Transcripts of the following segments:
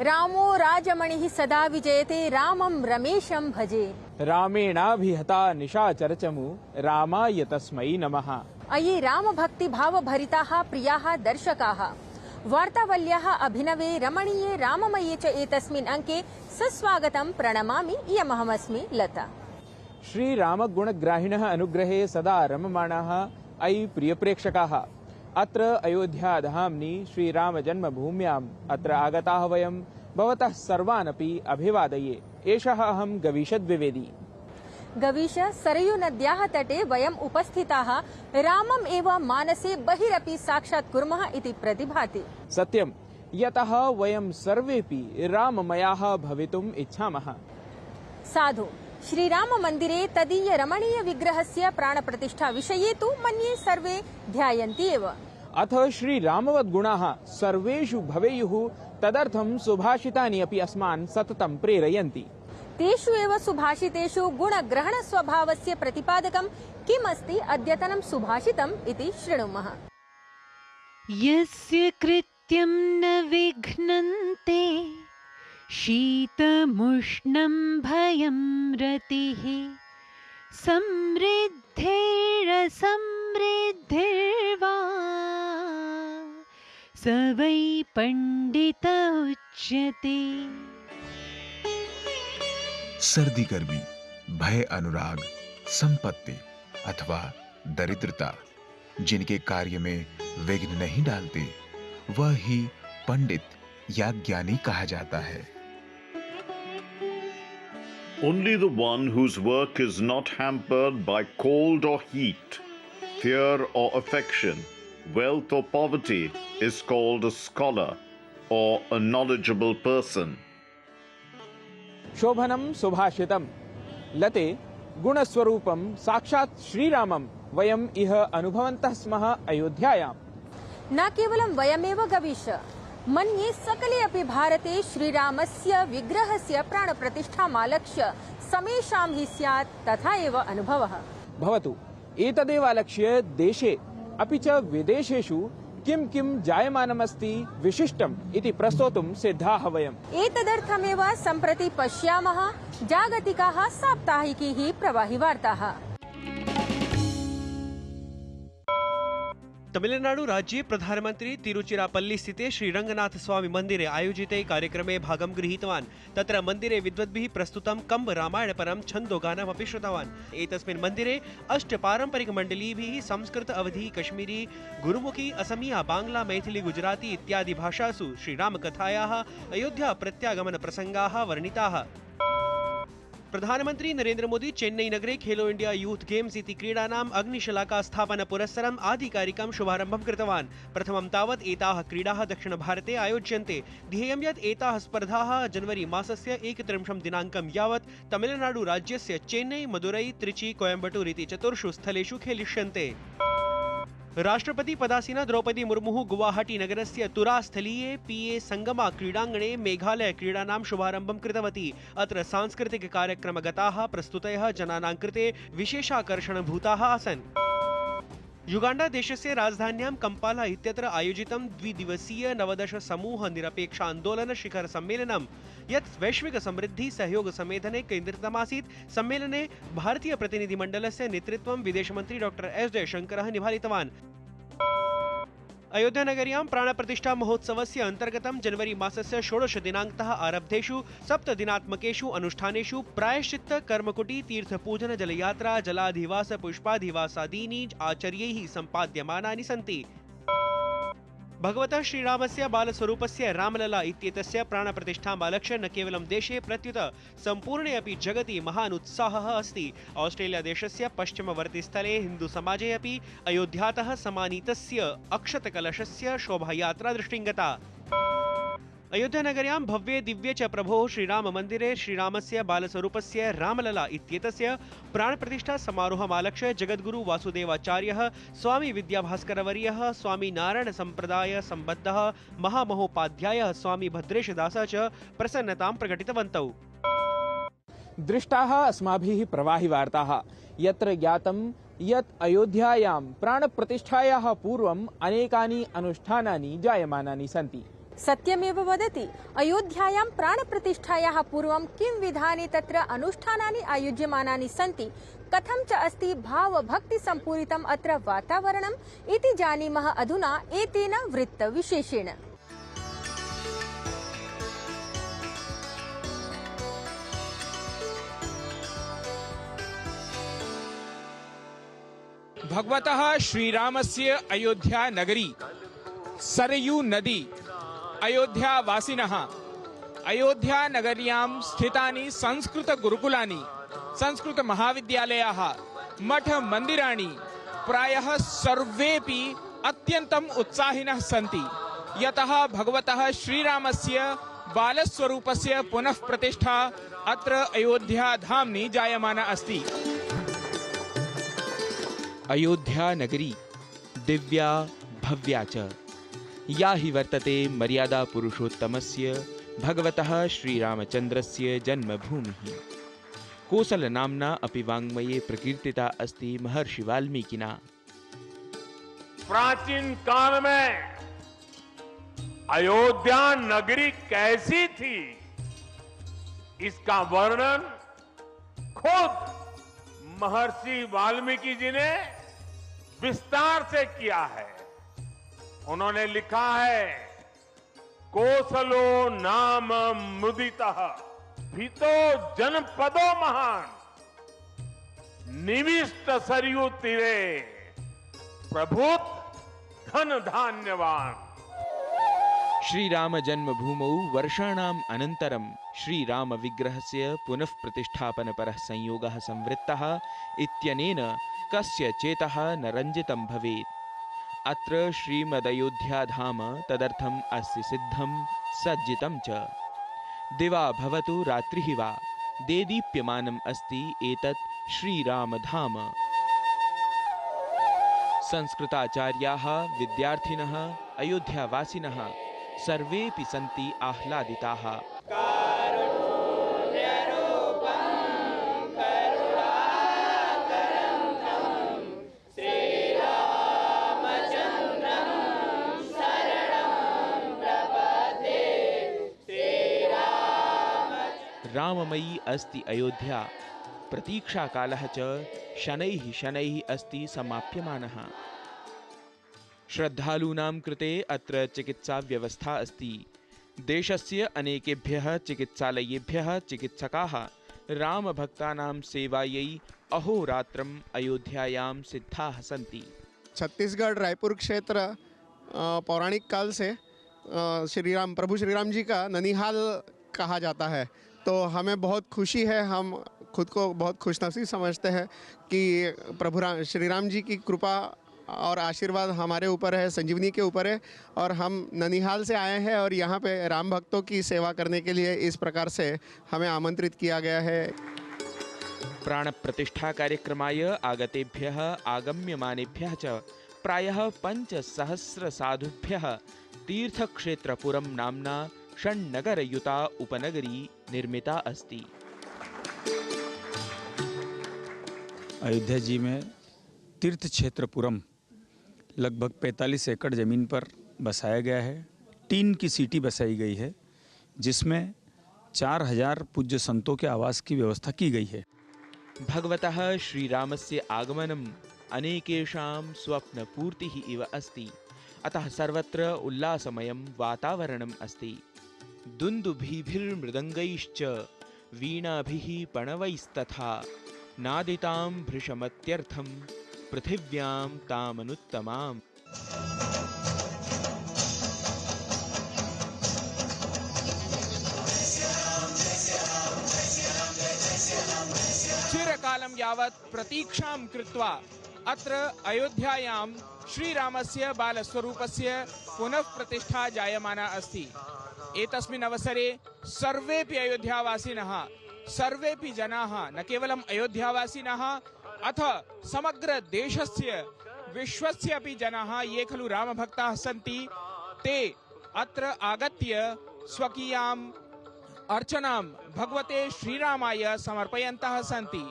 रामो राजमणिः सदा विजयते रामं रमेशं भजे। रामेणाभिहता निशाचरचमु रामाय तस्मै नमः। अये रामभक्तिभावभरिताः प्रियाः दर्शकाः, वार्तावल्याः अभिनवे रमणीये राममये च एतस्मिन् अंके सस्वागतं प्रणमामि। इयमहमस्मि लता। श्रीरामगुणग्राहिणः अनुग्रहे सदा रममाणाः अयि प्रियप्रेक्षकाः, अत्र अयोध्याधाम्नि श्रीरामजन्मभूम्याम् अत्र आगताः वयं भवतः सर्वानपि अभिवादये। एषः अहं गवीशद्विवेदी। गवीश, सरयूनद्याः तटे वयम् उपस्थिताः रामम् एव मानसे बहिरपि साक्षात् कुर्मः इति प्रतिभाति। सत्यं, यतः वयं सर्वेपि राममयाः भवितुम् इच्छामः। साधु, श्रीराममन्दिरे तदीय रमणीय विग्रहस्य प्राणप्रतिष्ठा विषये तु मन्ये सर्वे ध्यायन्ति एव। अथ श्रीरामवद्गुणाः सर्वेषु भवेयुः, तदर्थं सुभाषितानि अपि अस्मान् सततं प्रेरयन्ति। तेषु एव सुभाषितेषु गुणग्रहणस्वभावस्य प्रतिपादकं किमस्ति अद्यतनं सुभाषितम् इति शृणुमः। यस्य कृत्यं न विघ्नन्ते शीतमुष्णं भयं रतिः समृद्धिर्वा स वै पंडित उच्यते। सर्दी गर्मी, भय अनुराग, संपत्ति अथवा दरिद्रता जिनके कार्य में विघ्न नहीं डालते, वह ही पंडित या ज्ञानी कहा जाता है। Only the one whose work is not hampered by cold or heat, fear or affection, wealth or poverty is called a scholar or a knowledgeable person. शोभनं सुभाषितं लते गुणस्वरूपं साक्षात् श्रीरामं वयम् इह अनुभवन्तः स्मः अयोध्यायाम्। न केवलं वयमेव गवीश, मन्ये सकले अपि भारते श्रीरामस्य विग्रहस्य प्राणप्रतिष्ठामालक्ष्य समेषां हि स्यात् तथा एव अनुभवः भवतु। एतदेवालक्ष्य देशे अपि च विदेशेषु किं किं जायमानमस्ति विशिष्टम् इति प्रस्तोतुं सिद्धाः वयम्। एतदर्थमेव सम्प्रति पश्यामः जागतिकाः साप्ताहिकीः प्रवाहिवार्ताः। तमिलनाडु राज्ये प्रधानमन्त्री तिरुचिरापल्ली स्थिते श्रीरंगनाथ स्वामी मन्दिरे आयोजिते कार्यक्रमे भागं गृहीतवान्। तत्र मन्दिरे विद्वद्भिः प्रस्तुतं कम्ब रामायणपरं छन्दोगानमपि श्रुतवान्। एतस्मिन् मन्दिरे 8 पारम्परिकमण्डलीभिः संस्कृत, अवधी, कश्मीरी, गुरुमुखी, असमिया, बांग्ला, मैथिली, गुजराती इत्यादि भाषासु श्रीरामकथायाः अयोध्या प्रत्यागमन प्रसंगाः वर्णिताः। प्रधानमन्त्री नरेन्द्र मोदी चेन्नई नगरे खेलो इंडिया यूथ गेम्स इति क्रीडानाम् अग्निशलाका स्थापन पुरस्सरम् आधिकारिकं शुभारम्भं कृतवान्। प्रथमं तावत् एताः क्रीडाः दक्षिणभारते आयोज्यन्ते। ध्येयं यत् एताः स्पर्धाः जनवरी मासस्य 31 दिनाङ्कं यावत् तमिलनाडु राज्यस्य चेन्नई, मदुरै, त्रिची, कोयम्बटूर इति 4 स्थलेषु खेलिष्यन्ते। राष्ट्रपति पदासीना द्रौपदी मुर्मुः गुवाहाटी नगरस्य तुरास्थलीये पीए संगमा क्रीडाङ्गणे मेघालय क्रीडानां शुभारम्भं कृतवती। अत्र सांस्कृतिक कार्यक्रमगताः प्रस्तुतयः जनानां कृते विशेषाकर्षणभूताः आसन्। युगाण्डा देशस्य राजधान्यां कम्पाला इत्यत्र आयोजितं द्विदिवसीय 19 समूह निरपेक्षान्दोलन शिखर सम्मेलनं यत् वैश्विक समृद्धि सहयोग समेधने केन्द्रितमासीत्। सम्मेलने भारतीय प्रतिनिधिमण्डलस्य नेतृत्वं विदेशमन्त्री डॉ एस जयशंकरः निभालितवान्। अयोध्यानगर्यां प्राणप्रतिष्ठा महोत्सवस्य अन्तर्गतं जनवरी मासस्य 16 दिनाङ्कतः आरब्धेषु 7 दिनात्मकेषु अनुष्ठानेषु प्रायश्चित्त, कर्मकुटी, तीर्थपूजन, जलयात्रा, जलाधिवास, पुष्पाधिवासादीनि आचर्यैः सम्पाद्यमानानि सन्ति। भगवतः श्रीरामस्य बालस्वरूपस्य रामलला इत्येतस्य प्राणप्रतिष्ठामालक्ष्य न केवलं देशे प्रत्युत सम्पूर्णे अपि जगति महान् उत्साहः अस्ति। ऑस्ट्रेलिया देशस्य पश्चिमवर्तिस्थले हिन्दुसमाजे अपि अयोध्यातः समानीतस्य अक्षतकलशस्य शोभायात्रा दृष्टिं गता। अयोध्यानगर्यां भव्ये दिव्ये च प्रभोः श्रीराममन्दिरे श्रीरामस्य बालस्वरूपस्य रामलला इत्येतस्य प्राणप्रतिष्ठा समारोहमालक्ष्य जगद्गुरु वासुदेवाचार्यः, स्वामी विद्याभास्करवर्यः, स्वामी नारायण सम्प्रदाय सम्बद्धः महामहोपाध्यायः स्वामी भद्रेशदासः च प्रसन्नतां प्रकटितवन्तौ। दृष्टाः अस्माभिः प्रवाहिवार्ताः, यत्र ज्ञातं यत् अयोध्यायां प्राणप्रतिष्ठायाः पूर्वम् अनेकानि अनुष्ठानानि जायमानानि सन्ति। सत्यमेव वदति। अयोध्यायां प्राणप्रतिष्ठायाः पूर्वं किं विधानि तत्र अनुष्ठानानि आयोज्यमानानि सन्ति, कथं च अस्ति भावभक्तिसम्पूरितम् अत्र वातावरणम् इति जानीमः अधुना एतेन वृत्तविशेषेण। भगवतः श्रीरामस्य अयोध्या नगरी सरयू नदी अयोध्यावासिनः अयोध्या नगर्यां स्थितानि संस्कृत गुरुकुलानि संस्कृत महाविद्यालयाः मठ मन्दिराणि प्रायः सर्वेपि अत्यन्तम् उत्साहिनः सन्ति, यतः भगवतः श्रीरामस्य बालस्वरूपस्य पुनः प्रतिष्ठा अत्र अयोध्या धाम्नि जायमाना अस्ति। अयोध्या नगरी दिव्या भव्या च या हि वर्तते मर्यादा पुरुषोत्तमस्य भगवतः श्रीरामचन्द्रस्य जन्मभूमिः। कोसल नाम्ना अपि वाङ्मये प्रकीर्तिता अस्ति महर्षि वाल्मीकिना। प्राचीन काल में अयोध्या नगरी कैसी थी, इसका वर्णन खुद महर्षि वाल्मीकि जी ने विस्तार से किया है। उन्होंने लिखा है, कोसलो नाम मुदितः भीतो जनपदो महान निविष्ट सरयू तीरे प्रभुत धन धान्यवान। श्रीराम जन्मभूमौ वर्षाणाम् अनन्तरं श्रीराम विग्रहस्य पुनः प्रतिष्ठापनपरः संयोगः संवृत्तः इत्यनेन कस्य चेतः न रञ्जितं भवेत्। अत्र श्रीमदयोध्याधाम तदर्थम् अस्ति सिद्धं सज्जितं च। दिवा भवतु रात्रिः वा देदीप्यमानम् अस्ति एतत् श्रीरामधाम। संस्कृताचार्याः विद्यार्थिनः अयोध्यावासिनः सर्वेऽपि सन्ति आह्लादिताः। राममयी अस्ति अयोध्या, प्रतीक्षाकालः च शनैः शनैः अस्ति समाप्यमानः। श्रद्धालूनां कृते अत्र चिकित्सा व्यवस्था अस्ति। देशस्य अनेकेभ्यः चिकित्सालयेभ्यः चिकित्सकाः रामभक्तानां सेवायै अहोरात्रम् अयोध्यायां सिद्धाः सन्ति। छत्तीसगढ़ रायपुर क्षेत्र पौराणिक काल से प्रभु श्रीराम जी का ननिहाल कहा जाता है, तो हमें बहुत खुशी है। हम खुद को बहुत खुशनसीब समझते हैं कि प्रभु श्री राम जी की कृपा और आशीर्वाद हमारे ऊपर है, संजीवनी के ऊपर है, और हम ननिहाल से आए हैं और यहाँ पे राम भक्तों की सेवा करने के लिए इस प्रकार से हमें आमंत्रित किया गया है। प्राण प्रतिष्ठा कार्यक्रमाय आगतेभ्यः आगम्यमानेभ्यः च प्रायः 5,000 साधुभ्यः तीर्थक्षेत्रपुरं नाम्ना षण्नगरयुता उपनगरी निर्मिता अस्ति। अयोध्या जी में तीर्थ क्षेत्रपुरम लगभग 45 एकड़ ज़मीन पर बसाया गया है। टीन की सिटी बसाई गई है, जिसमें 4,000 पूज्य संतों के आवास की व्यवस्था की गई है। भगवतः श्रीरामस्य आगमनम् अनेकेषां स्वप्नपूर्तिः इव अस्ति, अतः सर्वत्र उल्लासमयं वातावरणम् अस्ति। दुन्दुभिर्मृदङ्गैश्च वीणाभिः पणवैस्तथा नादितां भृशमत्यर्थं पृथिव्यां तामनुत्तमाम्। चिरकालं यावत् प्रतीक्षां कृत्वा अत्र अयोध्यायां श्रीरामस्य बालस्वरूपस्य पुनः प्रतिष्ठा जायमाना अस्ति। एतस्मिन् अवसरे सर्वेपि अयोध्यावासिनः, सर्वेपि जनाः, न केवलम् अयोध्यावासिनः अथ समग्र देशस्य विश्वस्य अपि जनाः ये खलु रामभक्ताः सन्ति, ते अत्र आगत्य स्वकीयाम् अर्चनां भगवते श्रीरामाय समर्पयन्तः सन्ति।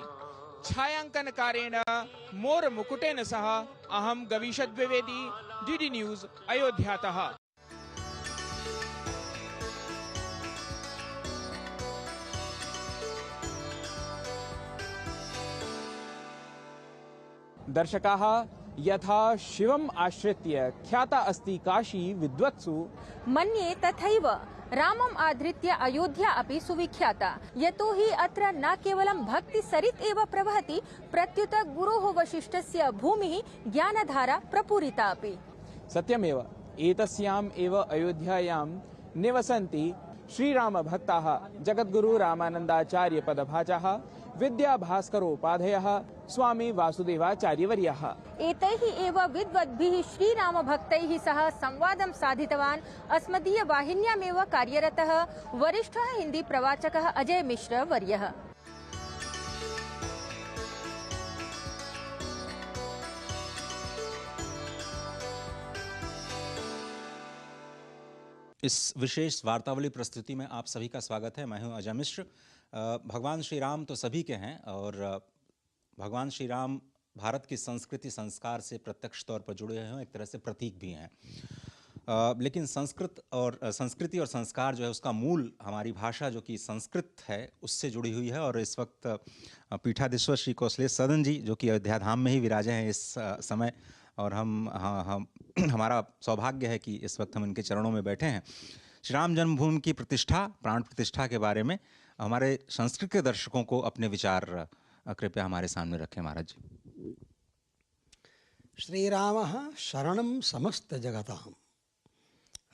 छायांकनकारेण मोर मुकुटेन सह अहं गवीश द्विवेदी, डीडी न्यूज़ अयोध्यातः। दर्शकाः यथा शिवम् आश्रित्य ख्याता अस्ति काशी विद्वत्सु, मन्ये तथैव रामम् आधृत्य अयोध्या अपि सुविख्याता, यतो हि अत्र न केवलं भक्ति सरित् एव प्रवहति, प्रत्युत गुरोः वसिष्ठस्य भूमिः ज्ञानधारा प्रपूरिता अपि। सत्यमेव एतस्याम् एव अयोध्यायां निवसन्ति श्रीराम भक्ताः जगद्गुरु रामानन्दाचार्य पदभाजः, विद्याभास्करोपाध्यायः, स्वामी वासुदेवाचार्यवर्यः। एतैः एव विद्वद्भिः श्रीराम भक्तैः सह संवादं साधितवान् अस्मदीय वाहिन्यामेव कार्यरतः वरिष्ठः हिंदी प्रवाचकः अजय मिश्र वर्यः। इस विशेष वार्तावली प्रस्तुति में आप सभी का स्वागत है। मैं हूं अजय मिश्र। भगवान श्री राम तो सभी के हैं और भगवान श्री राम भारत की संस्कृति संस्कार से प्रत्यक्ष तौर पर जुड़े हैं, एक तरह से प्रतीक भी हैं। लेकिन संस्कृति और संस्कार जो है उसका मूल हमारी भाषा जो कि संस्कृत है उससे जुड़ी हुई है। और इस वक्त पीठाधीश्वर श्री कौशलेश सदन जी जो कि अयोध्या धाम में ही विराजे हैं इस समय, और हमारा सौभाग्य है कि इस वक्त हम इनके चरणों में बैठे हैं। श्री राम जन्मभूमि की प्रतिष्ठा, प्राण प्रतिष्ठा के बारे में हमारे संस्कृत के दर्शकों को अपने विचार कृपया हमारे सामने रखें महाराज जी। श्रीरामः शरणं समस्त जगतां,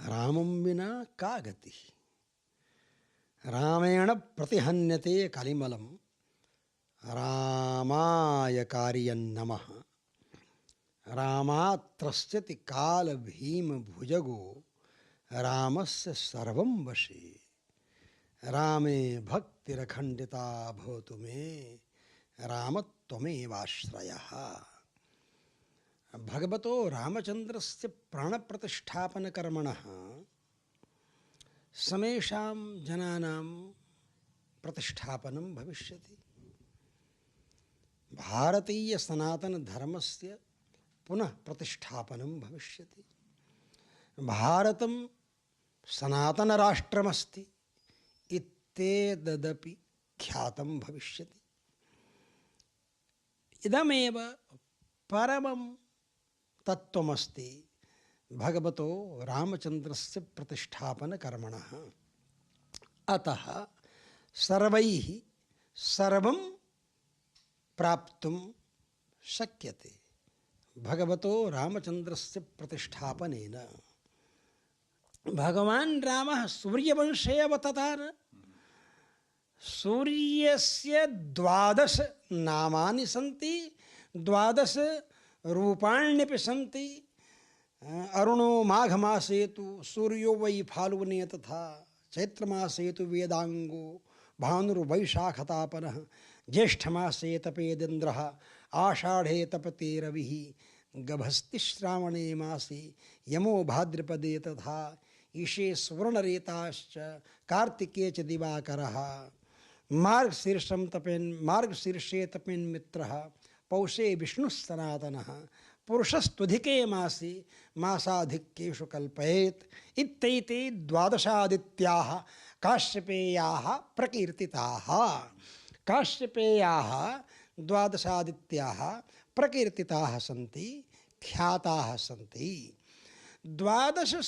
रामं विना का गतिः, रामेण प्रतिहन्यते कलिमलं, रामाय कार्यं नमः, रामात्रस्यति काल भीम भुजगो, रामस्य सर्वं वशे, रामे भक्तिरखण्डिता भवतु मे, रामत्वमेवाश्रयः। भगवतो रामचन्द्रस्य प्राणप्रतिष्ठापनकर्मणः समेषां जनानां प्रतिष्ठापनं भविष्यति। भारतीय सनातन धर्मस्य पुनः प्रतिष्ठापनं भविष्यति। भारतं सनातन राष्ट्रमस्ति इत्येतदपि ख्यातं भविष्यति। इदमेव परमं तत्त्वमस्ति भगवतो रामचन्द्रस्य प्रतिष्ठापनकर्मणः। अतः सर्वैः सर्वं प्राप्तुं शक्यते भगवतो रामचन्द्रस्य प्रतिष्ठापनेन। भगवान् रामः सूर्यवंशे अवततार। सूर्यस्य 12 नामानि सन्ति, 12 रूपाण्यपि सन्ति। अरुणो माघमासे तु सूर्यो वै फाल्गुने तथा, चैत्रमासे तु वेदांगो, भानुर्वैशाखतापनः, ज्येष्ठमासे तपेदिन्द्रः, आषाढ़े तपते रविः, गभस्तिश्रावणे मासे यमो भाद्रपदे तथा, ईशे सुवर्णरेताश्च कार्तिके च दिवाकरः, मार्गशीर्षे तपेन् मित्रः, पौषे विष्णुः सनातनः, पुरुषस्त्वधिके मासे मासाधिक्येषु कल्पयेत्। इत्येते 12 आदित्याः काश्यपेयाः प्रकीर्तिताः। काश्यपेयाः 12 आदित्याः प्रकीर्तिताः सन्ति, ख्याताः सन्ति। 12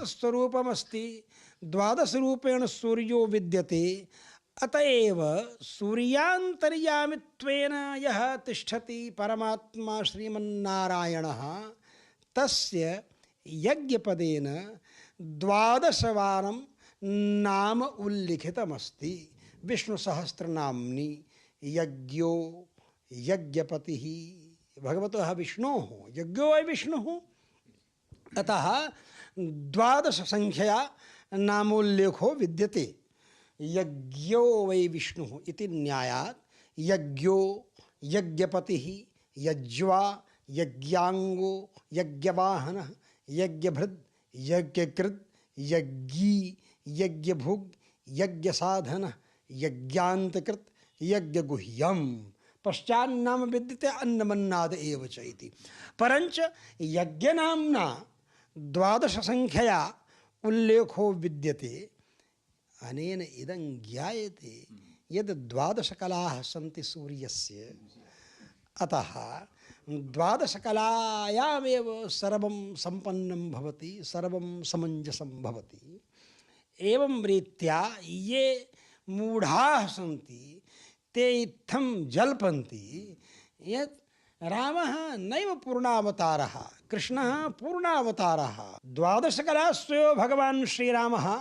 स्वरूपमस्ति, 12 रूपेण सूर्यो विद्यते। अतएव सूर्यान्तर्यामित्वेन यः तिष्ठति परमात्मा श्रीमन्नारायणः, तस्य यज्ञपदेन 12 वारं नाम उल्लिखितमस्ति। विष्णुसहस्रनाम्नि यज्ञो यज्ञपतिः, भगवतः विष्णोः यज्ञो वै विष्णुः। अतः 12 संख्यया नामोल्लेखो विद्यते। यज्ञो वै विष्णुः इति न्यायात् यज्ञो यज्ञपतिः, यज्वा यज्ञांगो, यज्ञवाहनः, यज्ञभृद्, यज्ञकृत्, यज्ञी, यज्ञभुग्, यज्ञसाधनः, यज्ञान्तकृत्, यज्ञगुह्यम्। पश्चान्नाम विद्यते अन्नमन्नाद एव च इति। परञ्च यज्ञनाम्ना 12 संख्यया उल्लेखो विद्यते। अनेन इदं ज्ञायते यद् 12 कलाः सन्ति सूर्यस्य, अतः द्वादशकलायामेव सर्वं सम्पन्नं भवति, सर्वं समञ्जसं भवति। एवं रीत्या ये मूढ़ाः सन्ति ते इत्थं जल्पन्ति यत् रामः नैव पूर्णावतारः, कृष्णः पूर्णावतारः। द्वादशकलास्वेव भगवान् श्रीरामः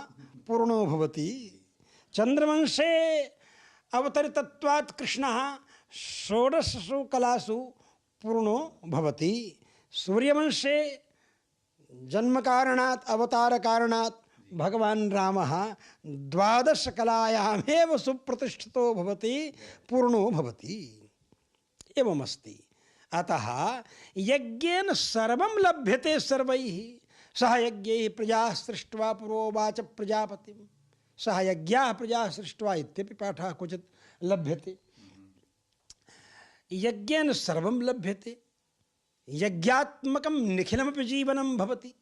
पूर्णो भवति। चन्द्रवंशे अवतरितत्वात् कृष्णः षोडशसु कलासु पूर्णो भवति। सूर्यवंशे जन्मकारणात् अवतारकारणात् भगवान् रामः द्वादशकलायामेव सुप्रतिष्ठितो भवति, पूर्णो भवति। एवमस्ति। अतः यज्ञेन सर्वं लभ्यते सर्वैः। सह यज्ञैः प्रजाः सृष्ट्वा पुरोवाच प्रजापतिं, सह यज्ञाः प्रजाः सृष्ट्वा इत्यपि पाठः क्वचित् लभ्यते। यज्ञेन सर्वं लभ्यते। यज्ञात्मकं निखिलमपि जीवनं भवति।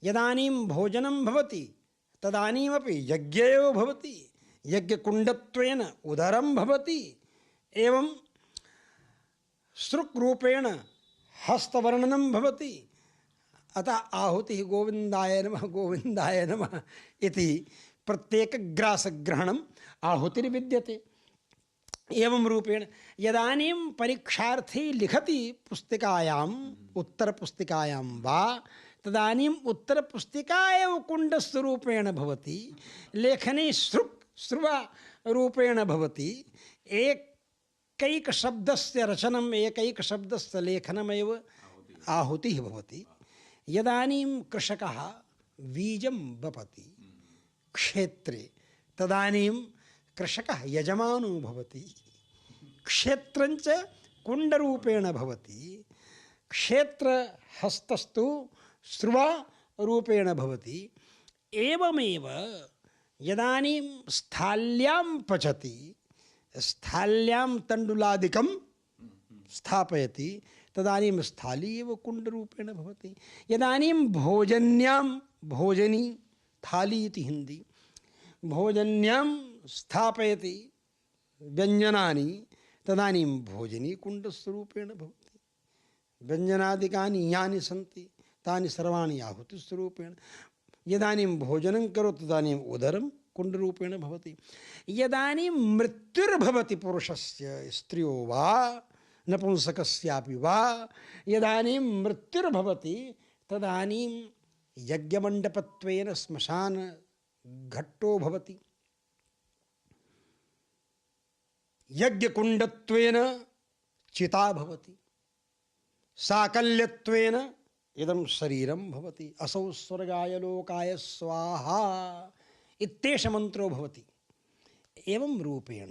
यदानीं भोजनं भवति तदानीमपि यज्ञ एव भवति। यज्ञकुण्डत्वेन उदरं भवति। एवं सृक्रूपेण हस्तवर्णनं भवति। अतः आहुतिः गोविन्दाय नमः गोविन्दाय नमः इति प्रत्येकग्रासग्रहणम् आहुतिर्विद्यते। एवं रूपेण यदानीं परीक्षार्थी लिखति पुस्तिकायाम्, उत्तरपुस्तिकायां वा, तदानीम् उत्तरपुस्तिका एव कुण्डस्वरूपेण भवति। लेखनी स्रुवरूपेण भवति। एकैकशब्दस्य रचनम्, एकैकशब्दस्य लेखनमेव आहुतिः भवति। यदानीं कृषकः बीजं वपति क्षेत्रे, तदानीं कृषकः यजमानो भवति। क्षेत्रञ्च कुण्डरूपेण भवति। क्षेत्रहस्तस्तु स्रुवरूपेण भवति। एवमेव यदानीं स्थाल्यां पचति, स्थाल्यां तण्डुलादिकं स्थापयति, तदानीं स्थाली एव कुण्डरूपेण भवति। यदानीं भोजन्यां, भोजनी थाली इति हिंदी, भोजन्यां स्थापयति व्यञ्जनानि, तदानीं भोजनी कुण्डस्वरूपेण भवति। व्यञ्जनादिकानि यानि सन्ति तानि सर्वाणि आहुतिस्वरूपेण। यदानीं भोजनं करोति तदानीम् उदरं कुण्डरूपेण भवति। यदानीं मृत्युर्भवति पुरुषस्य, स्त्रियो वा नपुंसकस्यापि वा, यदानीं मृत्युर्भवति तदानीं यज्ञमण्डपत्वेन श्मशानघट्टो भवति। यज्ञकुण्डत्वेन चिता भवति। साकल्यत्वेन इदं शरीरं भवति। असौ स्वर्गाय लोकाय स्वाहा इत्येष मन्त्रो भवति। एवं रूपेण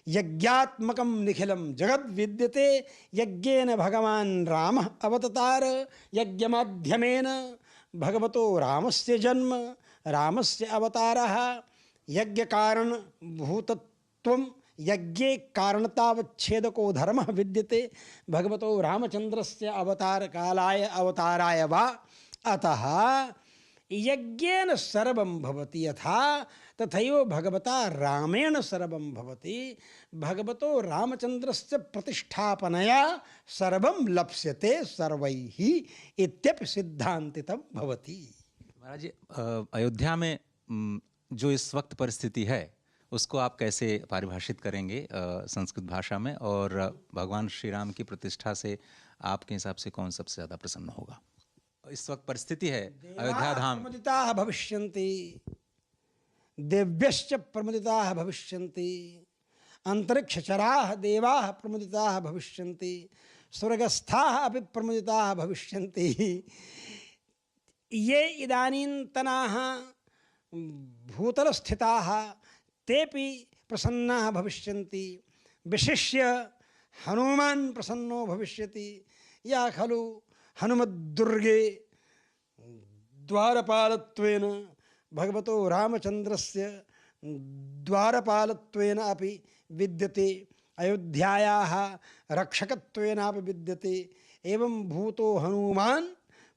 यज्ञात्मकं निखिलं जगद् विद्यते। यज्ञेन भगवान् रामः अवततार। यज्ञमाध्यमेन भगवतो रामस्य जन्म, रामस्य अवतारः। यज्ञकारणभूतत्वं, यज्ञे कारणतावच्छेदको धर्मः विद्यते भगवतो रामचन्द्रस्य अवतारकालाय अवताराय वा। अतः यज्ञेन सर्वं भवति यथा, तथैव भगवता रामेण सर्वं भवति। भगवतो रामचन्द्रस्य प्रतिष्ठापनया सर्वं लप्स्यते सर्वैः इत्यपि सिद्धान्तितं भवति। महाराज जी, अयोध्या में जो इस वक्त परिस्थिति है उसको आप कैसे परिभाषित करेंगे संस्कृत भाषा में, और भगवान श्री राम की प्रतिष्ठा से आपके हिसाब से कौन सबसे ज़्यादा प्रसन्न होगा? इस वक्त परिस्थिति है अयोध्या धाम। प्रमुदिताः भविष्यन्ति, देव्यश्च प्रमुदिताः भविष्यन्ति, अंतरिक्षचराः देवाः प्रमुदिताः भविष्यन्ति, स्वर्गस्थाः अपि प्रमुदिताः भविष्यन्ति। ये इदानीन्तनाः भूतलस्थिताः तेपि प्रसन्नाः भविष्यन्ति। विशिष्य हनुमान् प्रसन्नो भविष्यति। या खलु हनुमद्दुर्गे द्वारपालत्वेन भगवतो रामचन्द्रस्य द्वारपालत्वेन अपि विद्यते, अयोध्यायाः रक्षकत्वेनापि विद्यते। एवं भूतो हनुमान्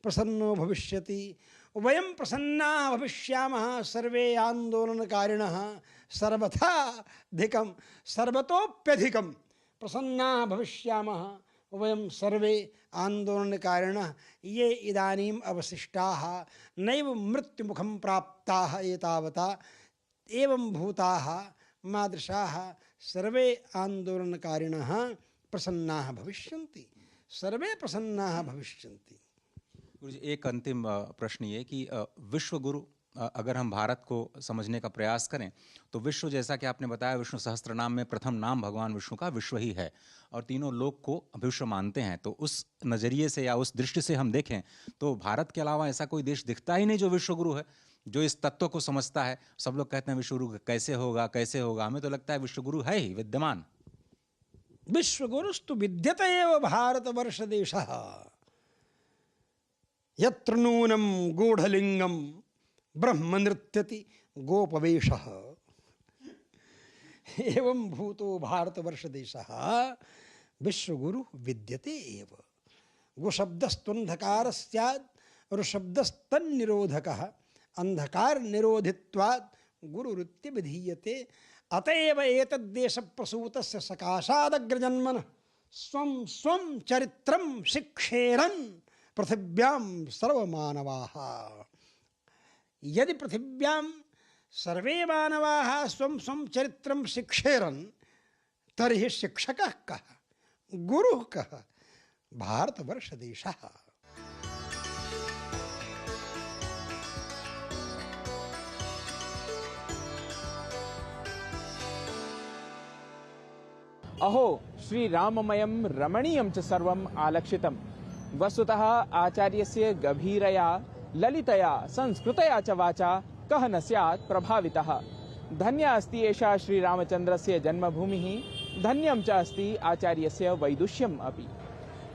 प्रसन्नो भविष्यति। वयं प्रसन्नाः भविष्यामः सर्वे आन्दोलनकारिणः सर्वथा अधिकं सर्वतोप्यधिकं प्रसन्नाः भविष्यामः वयं सर्वे आन्दोलनकारिणः ये इदानीम् अवशिष्टाः नैव मृत्युमुखं प्राप्ताः एतावता एवं भूताः मादृशाः सर्वे आन्दोलनकारिणः प्रसन्नाः भविष्यन्ति, सर्वे प्रसन्नाः भविष्यन्ति। गुरुजी, एक अंतिम प्रश्न ये कि विश्व गुरु अगर हम भारत को समझने का प्रयास करें तो विश्व, जैसा कि आपने बताया, विष्णु सहस्त्र नाम में प्रथम नाम भगवान विष्णु का विश्व ही है और तीनों लोक को विश्व मानते हैं। तो उस नज़रिए से या उस दृष्टि से हम देखें तो भारत के अलावा ऐसा कोई देश दिखता ही नहीं जो विश्व गुरु है, जो इस तत्व को समझता है। सब लोग कहते हैं विश्व गुरु कैसे होगा कैसे होगा, हमें तो लगता है विश्व गुरु है ही विद्यमान। विश्वगुरुस्तु विद्यते एव भारतवर्ष देशः यत्र नूनं गूढ़लिंगम ब्रह्म नृत्यति गोपवेशः एवं भूतो भारतवर्ष देशः विश्वगुरु विद्यते एव। गुशब्दस्त्वन्धकार स्यात् ऋशब्दस्तन्निरोधकः अंधकार निरोधित्वात् गुरुरुत्य विधीयते। अतएव एतद्देश प्रसूतस्य सकाशादग्रजन्मनः स्वं स्वं चरित्रं शिक्षेरन् पृथिव्यां सर्वमानवाः। यदि पृथिव्यां सर्वे मानवाः स्वं स्वं चरित्रं शिक्षेरन् तर्हि शिक्षकः कः, गुरुः कः? भारतवर्षदेशः। अहो श्री राममयं रमणीयं च सर्वम् आलक्षितम्। वस्तुतः आचार्यस्य गभीरया ललितया संस्कृतया च वाचा कः न स्यात् प्रभावितः। धन्या अस्ति एषा श्रीरामचन्द्रस्य जन्मभूमिः, धन्यं च अस्ति आचार्यस्य वैदुष्यम् अपि।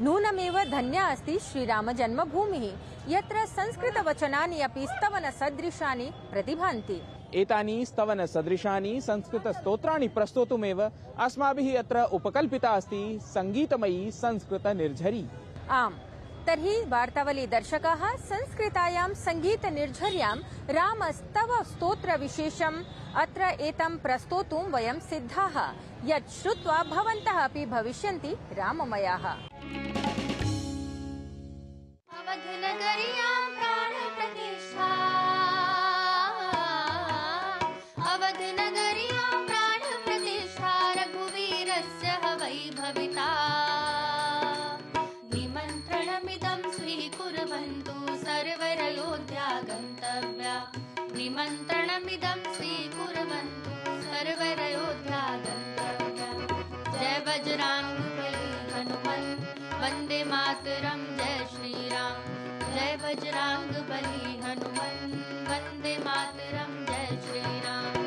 नूनमेव धन्या अस्ति श्रीराम जन्मभूमिः, यत्र संस्कृतवचनानि अपि स्तवनसदृशानि प्रतिभान्ति। एतानि स्तवन सदृशानि संस्कृत स्तोत्राणि प्रस्तोतुमेव अस्माभिः अत्र उपकल्पिता अस्ति संगीतमयी संस्कृत निर्झरी। आम्, तर्हि वार्तावली दर्शकाः संस्कृतायां संगीत निर्झर्यां रामस्तव स्तोत्र विशेषम् अत्र एतं प्रस्तोतुं वयं सिद्धाः, यत् श्रुत्वा भवन्तः अपि भविष्यन्ति राममयाः। अवधनगर्यां प्राणप्रतिष्ठा, अवधनगर्यां प्राणप्रतिष्ठा रघुवीरस्य वैभविता। निमन्त्रणमिदं स्वीकुर्वन्तु सर्वरयोध्या गन्तव्या, निमन्त्रणमिदं स्वीकुर्वन्तु सर्वरयोध्या गन्तव्या। जय बजरंगबली हनुमन् वन्दे मातरं, जय श्रीराम। जय बजरंगबली हनुमन् वन्दे मातरं, जय श्रीराम।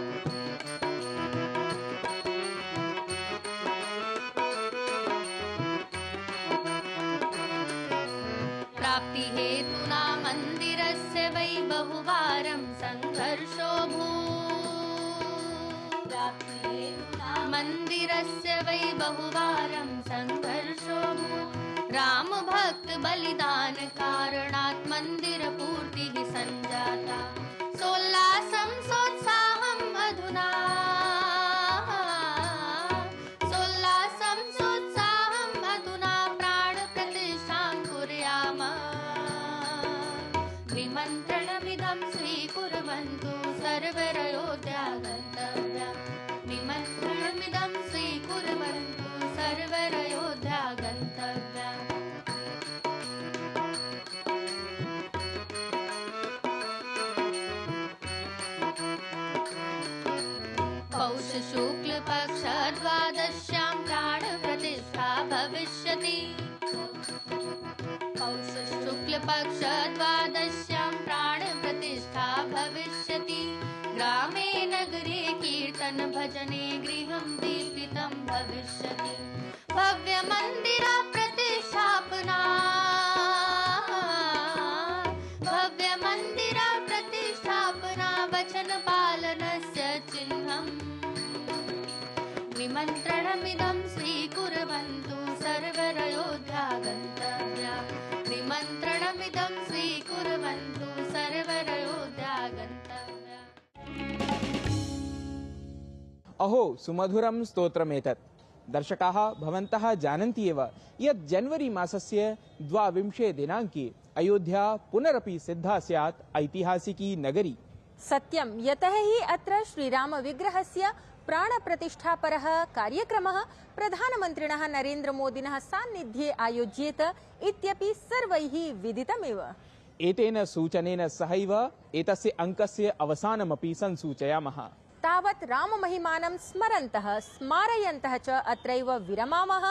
प्राप्ति हेतुना मन्दिरस्य वै बहुवारं संघर्षोऽभूत्। प्राप्ति हेतुना मन्दिरस्य वै बहुवारं संघर्षोऽभूत्। राम भक्त बलिदान कारणात् मन्दिर पूर्तिः सञ्जाता। सोल्लासं सोत्साहम् अधुना, सोल्लासं सोत्साहम् अधुना प्राण प्रतिष्ठां कुर्याम। निमन्त्रणमिदं स्वीकुर्वन्तु सर्वरयोध्या गन्तव्या, निमन्त्रणमिदं स्वीकुर्वन्तु सर्वरयोध्या गन्तव्या। पौष शुक्ल पक्ष द्वादश्यां प्राण प्रतिष्ठा भविष्यति। पौष शुक्ल पक्ष द्वादश्यां प्राण प्रतिष्ठा भविष्यति। ग्रामे नगरे कीर्तन भजने गृहं दीपितं भविष्यति। भव्य मंदिर प्रतिष्ठापना, भव्य मंदिर प्रतिष्ठापना वचन पालनस्य चिह्नम्। निमन्त्रणमिदं स्वीकुर्वन्तु सर्वरयोध्या गन्तव्या, निमन्त्रणमिदं स्वीकुर्वन्तु सर्वरयोध्या गन्तव्या। अहो सुमधुरं स्तोत्रमेतत्। दर्शकाः भवन्तः जानन्ति एव यत् जनवरी मासस्य 22 दिनाङ्के अयोध्या पुनरपि सिद्धा स्यात् ऐतिहासिकी नगरी। सत्यं यतः हि अत्र श्रीराम विग्रहस्य प्राणप्रतिष्ठापरः कार्यक्रमः प्रधानमन्त्रिणः नरेन्द्रमोदिनः सान्निध्ये आयोज्येत इत्यपि सर्वैः विदितमेव। एतेन सूचनेन सहैव एतस्य अङ्कस्य अवसानमपि संसूचयामः। तावत् राममहिमानं स्मरन्तः स्मारयन्तः च अत्रैव विरमामः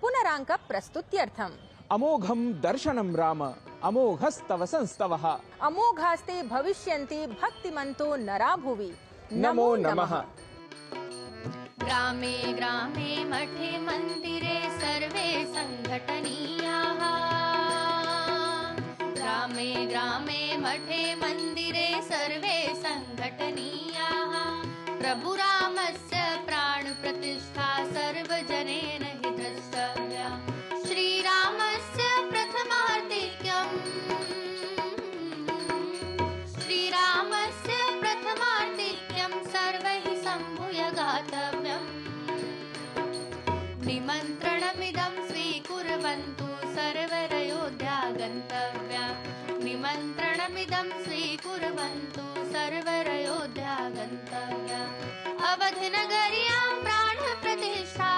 पुनराङ्क प्रस्तुत्यर्थम्। अमोघं दर्शनं राम अमोघस्तव संस्तवः अमोघास्ते भविष्यन्ति भक्तिमन्तो नरा भुवि। नमो नमः। ग्रामे ग्रामे मठे मन्दिरे सर्वे सङ्घटनीयाः। ग्रामे ग्रामे मठे मन्दिरे सर्वे सङ्घटनीयाः। प्रभुरामस्य प्राणप्रतिष्ठा सर्वजनेन हि द्रष्टव्या। श्रीरामस्य प्रथमार्तिक्यम् सर्वैः सम्भूय गातव्यम्। निमन्त्रणमिदं स्वीकुर्वन्तु सर्वरयोध्या गन्तव्या। निमन्त्रणमिदं स्वीकुर्वन्तु सर्वरयोध्या गन्तव्या। अवधनगर्यां प्राणप्रतिष्ठा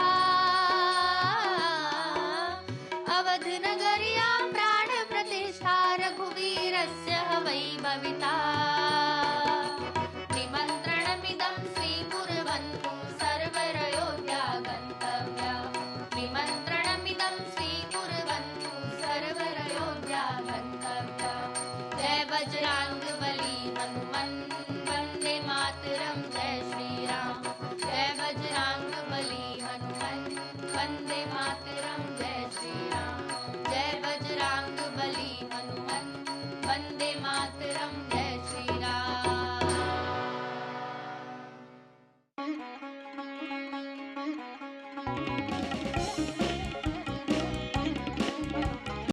अवधनगर्यां प्राणप्रतिष्ठा रघुवीरस्य वैभविता। निमन्त्रणमिदं स्वीकुर्वन्तु सर्वरयोध्या गन्तव्या। निमन्त्रणमिदं स्वीकुर्वन्तु सर्वरयोध्या गन्तव्या। जय बजरङ्गबली हनुमन् वन्दे मातरम्।